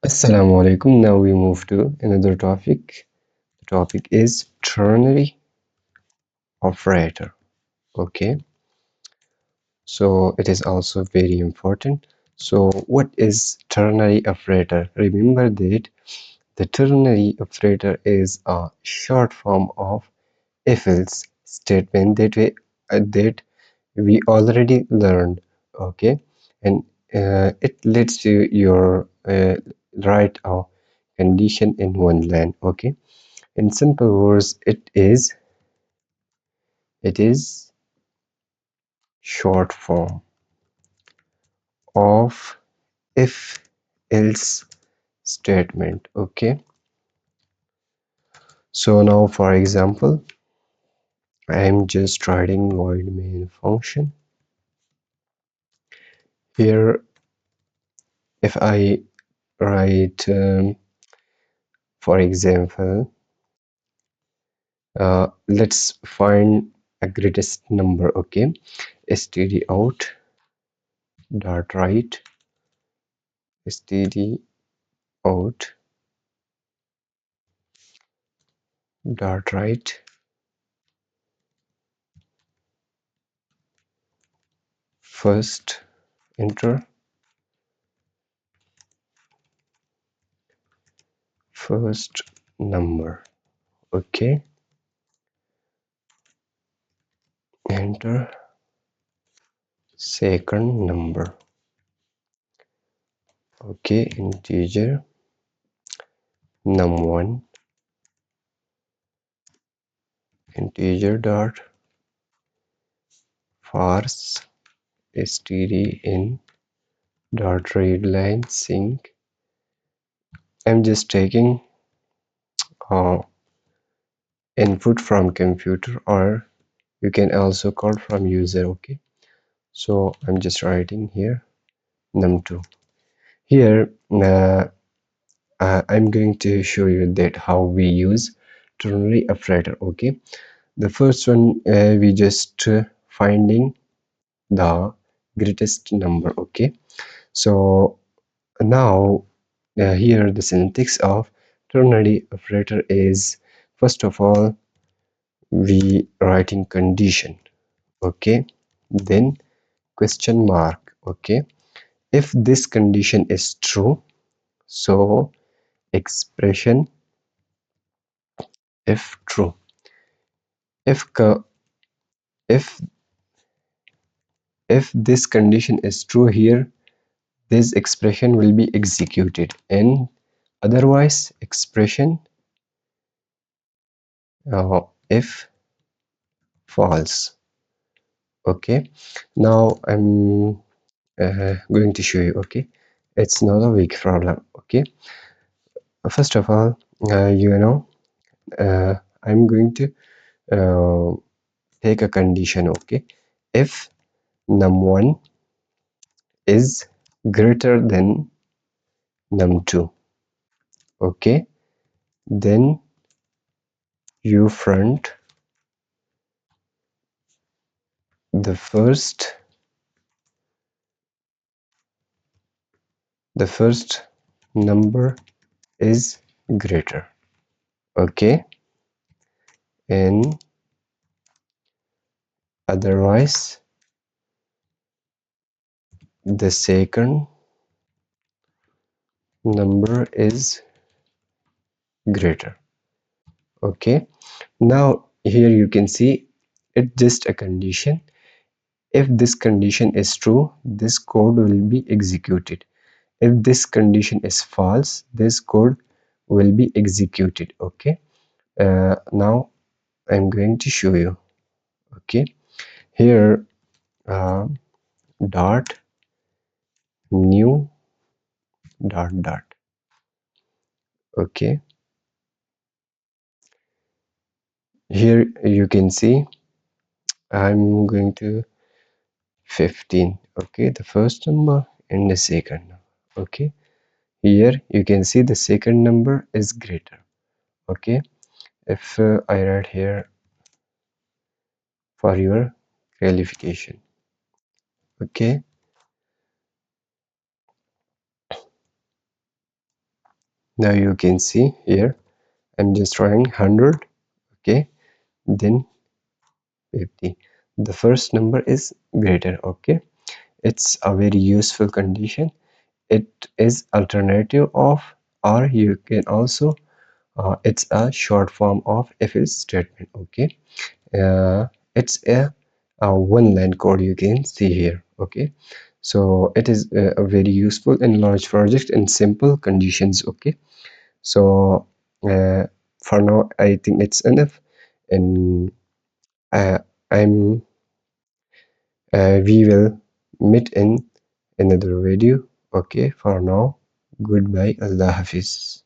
Assalamu alaikum. Now we move to another topic. The topic is ternary operator. Okay, so it is also very important. So, what is ternary operator? Remember that the ternary operator is a short form of if-else statement that we already learned. Okay, and it lets you write a condition in one line. Okay. In simple words, it is short form of if else statement. Okay. So now for example, I am just writing void main function. Here if I write for example, let's find a greatest number. Okay. Std out dot write std out dot write first enter first number. Okay, enter second number. Okay, integer num1 integer dot parse std in dot read line sync. I'm just taking uh, input from computer, or you can also call from user. Okay, so I'm just writing here num2. Here I'm going to show you that how we use ternary operator. Okay, the first one we just finding the greatest number. Okay, so now here the syntax of ternary operator is, first of all, we writing condition. Okay, then question mark. Okay, if this condition is true, so expression if true. If if this condition is true, here this expression will be executed, and otherwise expression if false. Okay, now I'm going to show you. Okay, it's not a big problem. Okay, first of all, I'm going to uh, take a condition. Okay, if num1 is greater than num2, okay, then you front the first number is greater. Okay, and otherwise the second number is greater. Okay, now here you can see it's just a condition. If this condition is true, this code will be executed. If this condition is false, this code will be executed. Okay, now I'm going to show you. Okay, here dot new dot dot. Okay, here you can see I'm going to 15. Okay, the first number and the second number. Okay, here you can see the second number is greater. Okay, if I write here for your qualification. Okay, Now you can see here I'm just trying 100. Okay, then 50. The first number is greater. Okay, it's a very useful condition. It is alternative of, or you can also it's a short form of if else statement. Okay, it's a one line code you can see here. Okay, so it is very useful in large projects and simple conditions. Okay, so uh, for now I think it's enough, and uh, I'm we will meet in another video. Okay, for now, goodbye, Allah Hafiz.